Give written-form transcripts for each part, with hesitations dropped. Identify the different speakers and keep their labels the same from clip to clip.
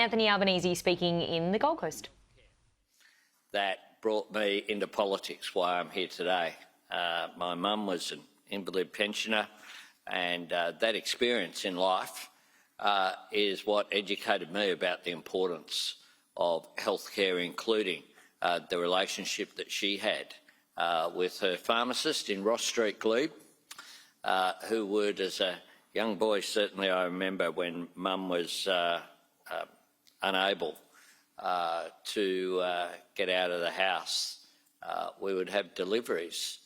Speaker 1: Anthony Albanese speaking in the Gold Coast.
Speaker 2: That brought me into politics, why I'm here today. My mum was an invalid pensioner, and that experience in life is what educated me about the importance of healthcare, including the relationship that she had with her pharmacist in Ross Street, Glebe, who would, as a young boy, certainly I remember when mum was unable to get out of the house, we would have deliveries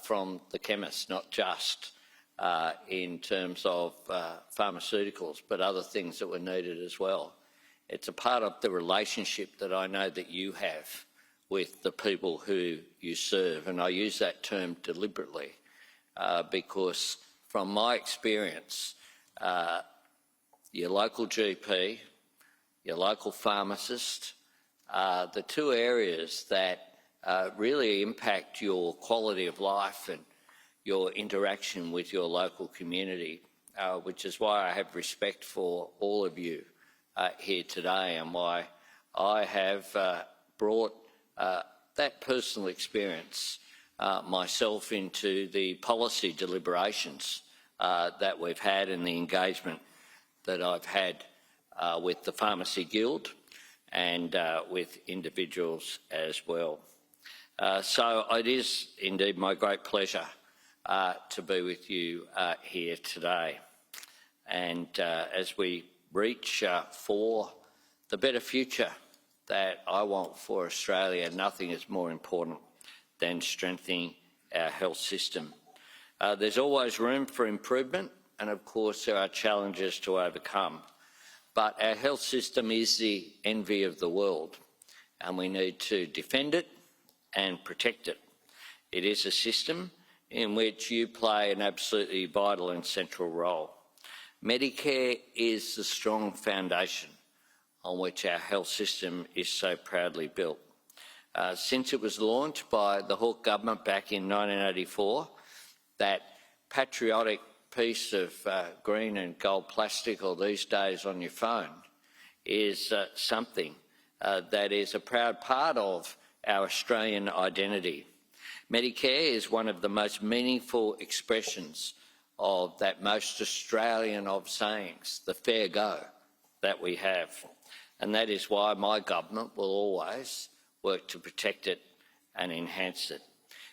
Speaker 2: from the chemist, not just in terms of pharmaceuticals, but other things that were needed as well. It's a part of the relationship that I know that you have with the people who you serve, and I use that term deliberately because from my experience, your local GP, your local pharmacist, the two areas that really impact your quality of life and your interaction with your local community, which is why I have respect for all of you here today and why I have brought that personal experience myself into the policy deliberations that we've had and the engagement that I've had with the Pharmacy Guild and with individuals as well. So it is indeed my great pleasure to be with you here today. And as we reach for the better future that I want for Australia, nothing is more important than strengthening our health system. There's always room for improvement, and of course there are challenges to overcome. But our health system is the envy of the world, and we need to defend it and protect it. It is a system in which you play an absolutely vital and central role. Medicare is the strong foundation on which our health system is so proudly built. Since it was launched by the Hawke government back in 1984, that patriotic piece of green and gold plastic, or these days on your phone, is something that is a proud part of our Australian identity. Medicare is one of the most meaningful expressions of that most Australian of sayings, the fair go that we have. And that is why my government will always work to protect it and enhance it.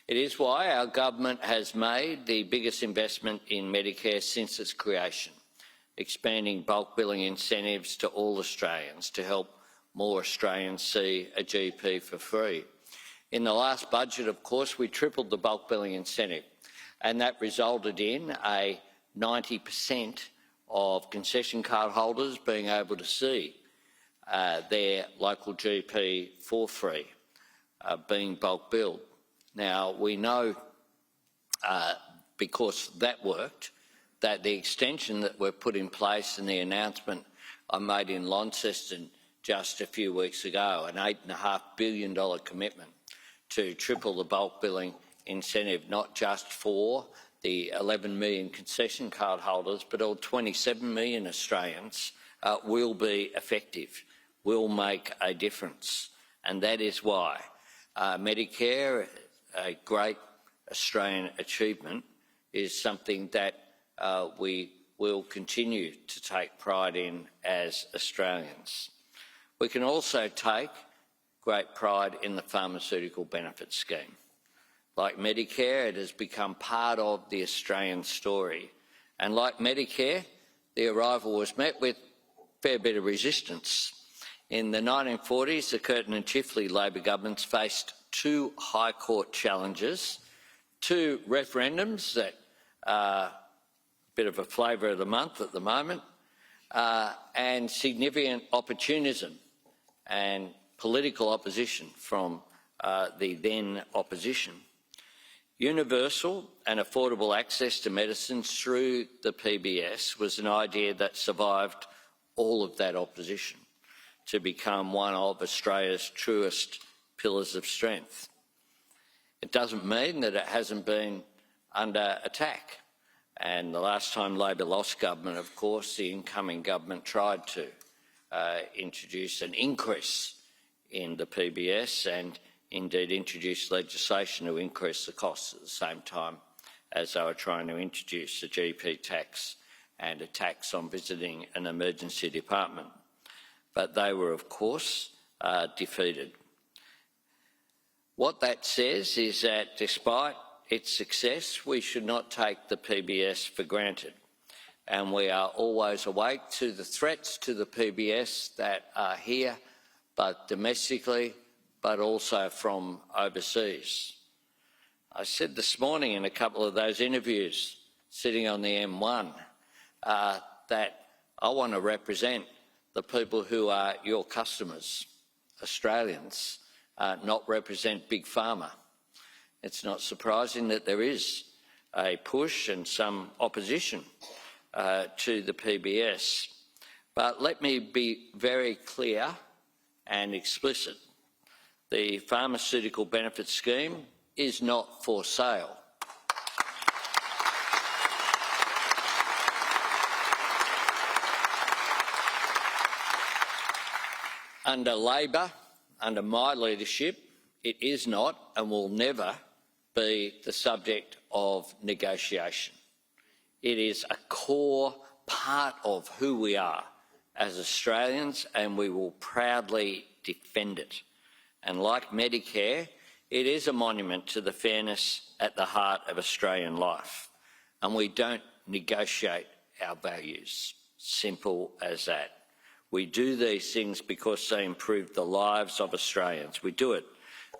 Speaker 2: It is why our government has made the biggest investment in Medicare since its creation, expanding bulk billing incentives to all Australians to help more Australians see a GP for free. In the last budget, of course, we tripled the bulk billing incentive, and that resulted in a 90% of concession card holders being able to see their local GP for free, being bulk billed. Now, we know, because that worked, that the extension that we've put in place and the announcement I made in Launceston just a few weeks ago, an $8.5 billion commitment to triple the bulk billing incentive, not just for the 11 million concession card holders, but all 27 million Australians, will be effective, will make a difference. And that is why Medicare, a great Australian achievement, is something that we will continue to take pride in as Australians. We can also take great pride in the Pharmaceutical Benefits Scheme. Like Medicare, it has become part of the Australian story. And like Medicare, the arrival was met with a fair bit of resistance. In the 1940s, the Curtin and Chifley Labor governments faced two High Court challenges, two referendums that are a bit of a flavour of the month at the moment, and significant opportunism and political opposition from the then opposition. Universal and affordable access to medicines through the PBS was an idea that survived all of that opposition to become one of Australia's truest pillars of strength. It doesn't mean that it hasn't been under attack. And the last time Labor lost government, of course, the incoming government tried to introduce an increase in the PBS and indeed introduce legislation to increase the costs at the same time as they were trying to introduce a GP tax and a tax on visiting an emergency department. But they were, of course, defeated. What that says is that despite its success, we should not take the PBS for granted. And we are always awake to the threats to the PBS that are here, but domestically, but also from overseas. I said this morning in a couple of those interviews, sitting on the M1, that I want to represent the people who are your customers, Australians, not represent Big Pharma. It's not surprising that there is a push and some opposition to the PBS. But let me be very clear and explicit. The Pharmaceutical Benefits Scheme is not for sale. Under Labor, under my leadership, it is not and will never be the subject of negotiation. It is a core part of who we are as Australians, and we will proudly defend it. And like Medicare, it is a monument to the fairness at the heart of Australian life. And we don't negotiate our values. Simple as that. We do these things because they improve the lives of Australians. We do it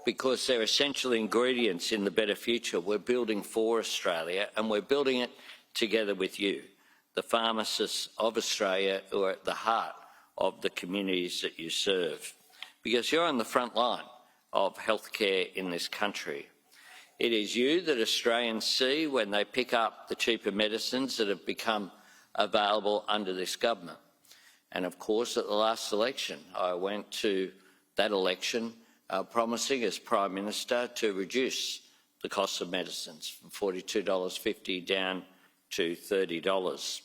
Speaker 2: because they're essential ingredients in the better future we're building for Australia, and we're building it together with you, the pharmacists of Australia, who are at the heart of the communities that you serve. Because you're on the front line of healthcare in this country. It is you that Australians see when they pick up the cheaper medicines that have become available under this government. And of course, at the last election, I went to that election promising as Prime Minister to reduce the cost of medicines from $42.50 down to $30.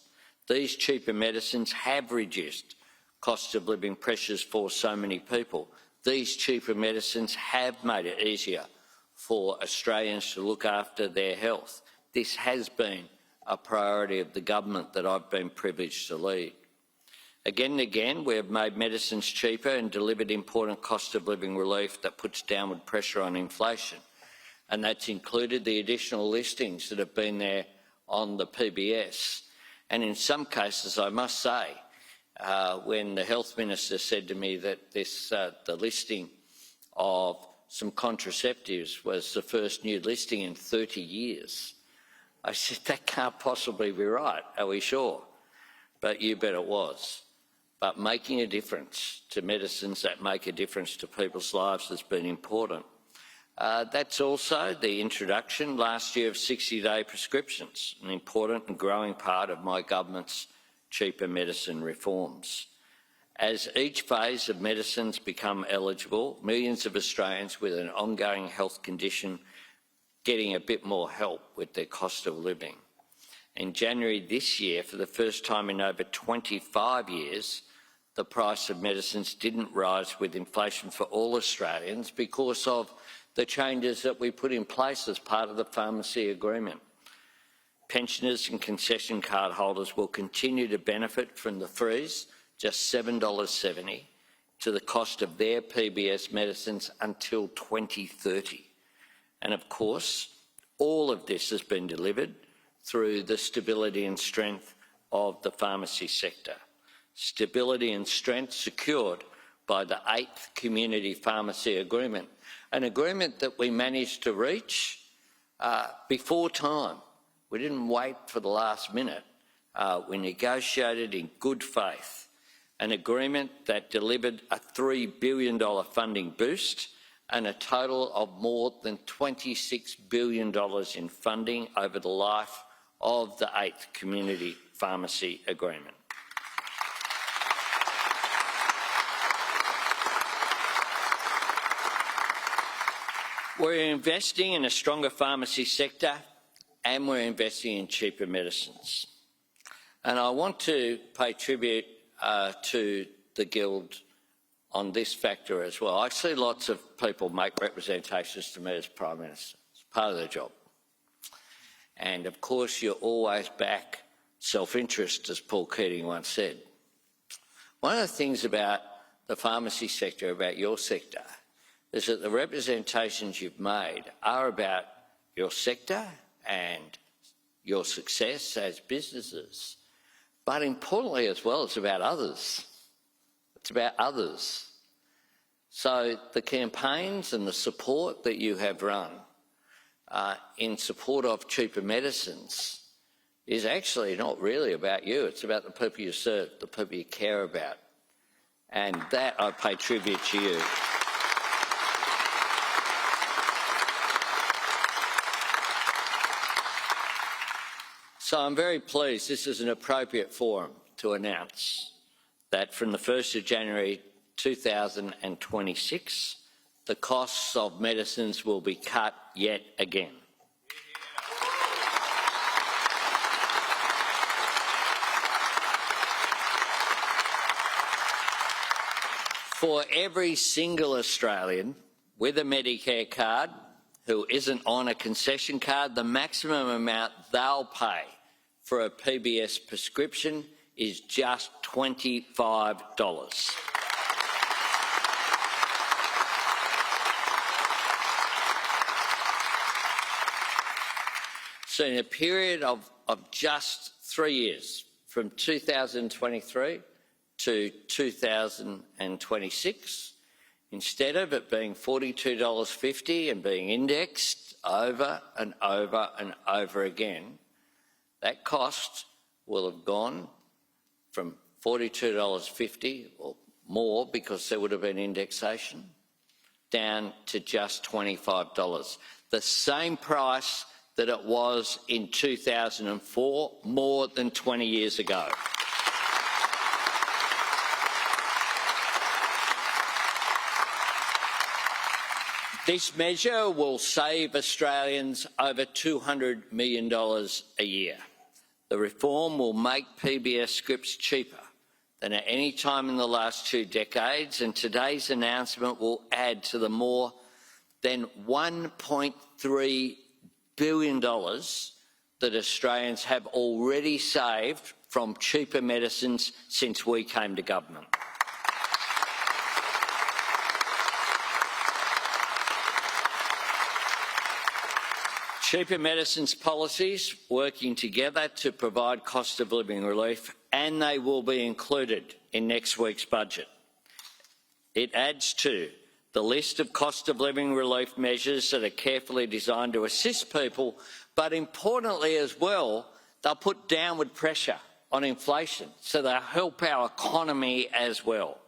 Speaker 2: These cheaper medicines have reduced cost of living pressures for so many people. These cheaper medicines have made it easier for Australians to look after their health. This has been a priority of the government that I've been privileged to lead. Again and again, we have made medicines cheaper and delivered important cost of living relief that puts downward pressure on inflation. And that's included the additional listings that have been there on the PBS. And in some cases, I must say, when the Health Minister said to me that the listing of some contraceptives was the first new listing in 30 years, I said, that can't possibly be right, are we sure? But you bet it was. But making a difference to medicines that make a difference to people's lives has been important. That's also the introduction last year of 60-day prescriptions, an important and growing part of my government's cheaper medicine reforms. As each phase of medicines become eligible, millions of Australians with an ongoing health condition getting a bit more help with their cost of living. In January this year, for the first time in over 25 years, the price of medicines didn't rise with inflation for all Australians because of the changes that we put in place as part of the pharmacy agreement. Pensioners and concession card holders will continue to benefit from the freeze, just $7.70, to the cost of their PBS medicines until 2030. And of course, all of this has been delivered through the stability and strength of the pharmacy sector. Stability and strength secured by the 8th Community Pharmacy Agreement, an agreement that we managed to reach before time. We didn't wait for the last minute. We negotiated in good faith, an agreement that delivered a $3 billion funding boost and a total of more than $26 billion in funding over the life of the 8th Community Pharmacy Agreement. We're investing in a stronger pharmacy sector and we're investing in cheaper medicines. And I want to pay tribute to the Guild on this factor as well. I see lots of people make representations to me as Prime Minister. It's part of their job. And of course, you're always back self-interest, as Paul Keating once said. One of the things about the pharmacy sector, about your sector, is that the representations you've made are about your sector and your success as businesses, but importantly as well, it's about others. It's about others. So the campaigns and the support that you have run in support of cheaper medicines is actually not really about you. It's about the people you serve, the people you care about. And that I pay tribute to you. So I'm very pleased this is an appropriate forum to announce that from the 1st of January 2026, the costs of medicines will be cut yet again. For every single Australian with a Medicare card who isn't on a concession card, the maximum amount they'll pay for a PBS prescription is just $25. So in a period of just 3 years, from 2023 to 2026, instead of it being $42.50 and being indexed over and over and over again, that cost will have gone from $42.50 or more, because there would have been indexation, down to just $25. The same price that it was in 2004, more than 20 years ago. This measure will save Australians over $200 million a year. The reform will make PBS scripts cheaper than at any time in the last 2 decades, and today's announcement will add to the more than $1.3 billion that Australians have already saved from cheaper medicines since we came to government. Cheaper medicines policies working together to provide cost of living relief, and they will be included in next week's budget. It adds to the list of cost of living relief measures that are carefully designed to assist people, but importantly as well, they'll put downward pressure on inflation, so they'll help our economy as well.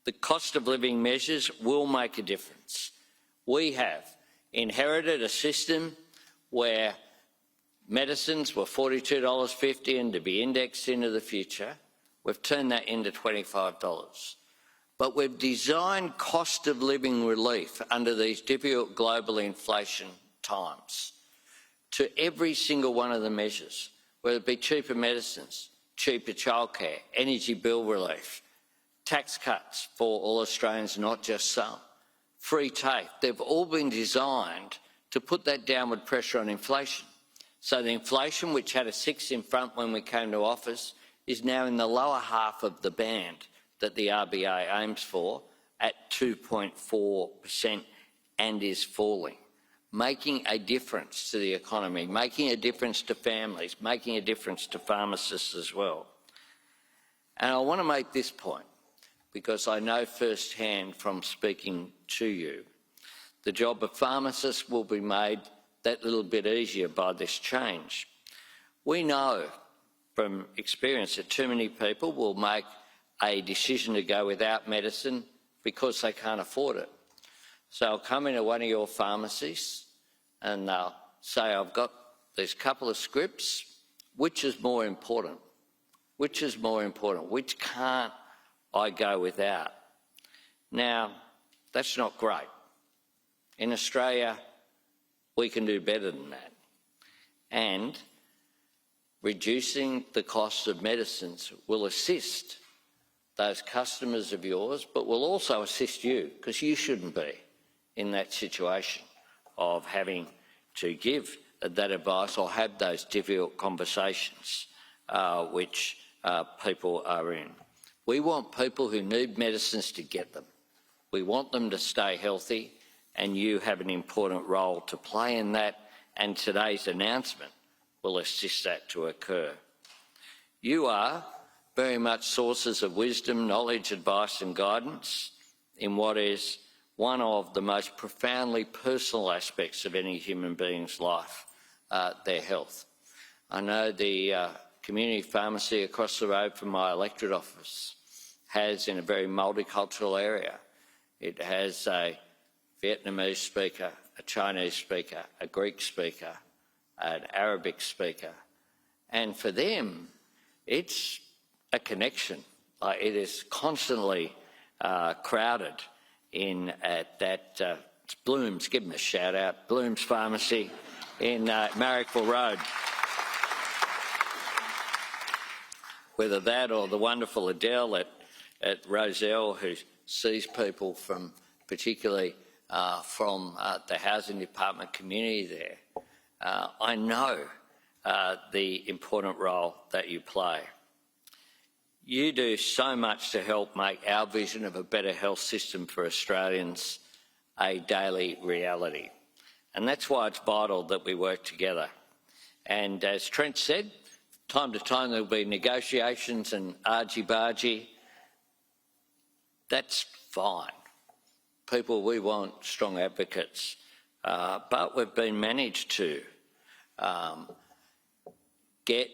Speaker 2: The cost of living measures will make a difference. We have inherited a system where medicines were $42.50 and to be indexed into the future. We've turned that into $25. But we've designed cost of living relief under these difficult global inflation times to every single one of the measures, whether it be cheaper medicines, cheaper childcare, energy bill relief, tax cuts for all Australians, not just some, free TAFE. They've all been designed to put that downward pressure on inflation. So the inflation, which had a 6 in front when we came to office, is now in the lower half of the band that the RBA aims for, at 2.4%, and is falling, making a difference to the economy, making a difference to families, making a difference to pharmacists as well. And I want to make this point, because I know firsthand from speaking to you, the job of pharmacists will be made that little bit easier by this change. We know from experience that too many people will make a decision to go without medicine because they can't afford it. So I'll come into one of your pharmacies and they'll say, I've got these couple of scripts, which is more important? Which is more important? Which can't I go without? Now, that's not great. In Australia, we can do better than that. And reducing the cost of medicines will assist those customers of yours, but will also assist you, because you shouldn't be in that situation of having to give that advice or have those difficult conversations which people are in. We want people who need medicines to get them. We want them to stay healthy, and you have an important role to play in that, and today's announcement will assist that to occur. You are very much sources of wisdom, knowledge, advice and guidance in what is one of the most profoundly personal aspects of any human being's life, their health. I know the community pharmacy across the road from my electorate office has, in a very multicultural area, it has a Vietnamese speaker, a Chinese speaker, a Greek speaker, an Arabic speaker, and for them it's a connection. It is constantly crowded in at that it's Bloom's, give them a shout out, Bloom's Pharmacy in Marrickville Road. Whether that or the wonderful Adele at Roselle, who sees people from, particularly from the housing department community there. I know the important role that you play. You do so much to help make our vision of a better health system for Australians a daily reality. And that's why it's vital that we work together. And as Trent said, time to time there'll be negotiations and argy-bargy. That's fine. People, we want strong advocates, but we've been managed to get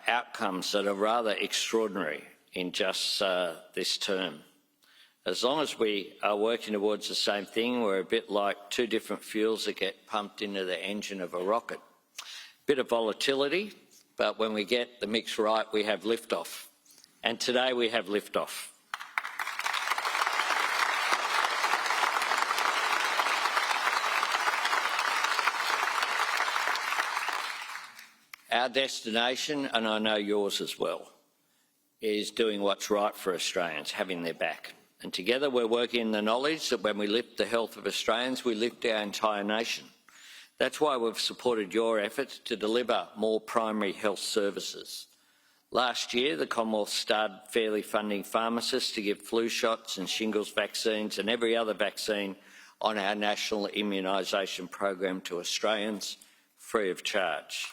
Speaker 2: outcomes that are rather extraordinary in just this term. As long as we are working towards the same thing, we're a bit like two different fuels that get pumped into the engine of a rocket. Bit of volatility, but when we get the mix right, we have liftoff. And today we have liftoff. Our destination, and I know yours as well, is doing what's right for Australians, having their back. And together we're working in the knowledge that when we lift the health of Australians, we lift our entire nation. That's why we've supported your efforts to deliver more primary health services. Last year, the Commonwealth started fairly funding pharmacists to give flu shots and shingles vaccines and every other vaccine on our national immunisation program to Australians free of charge.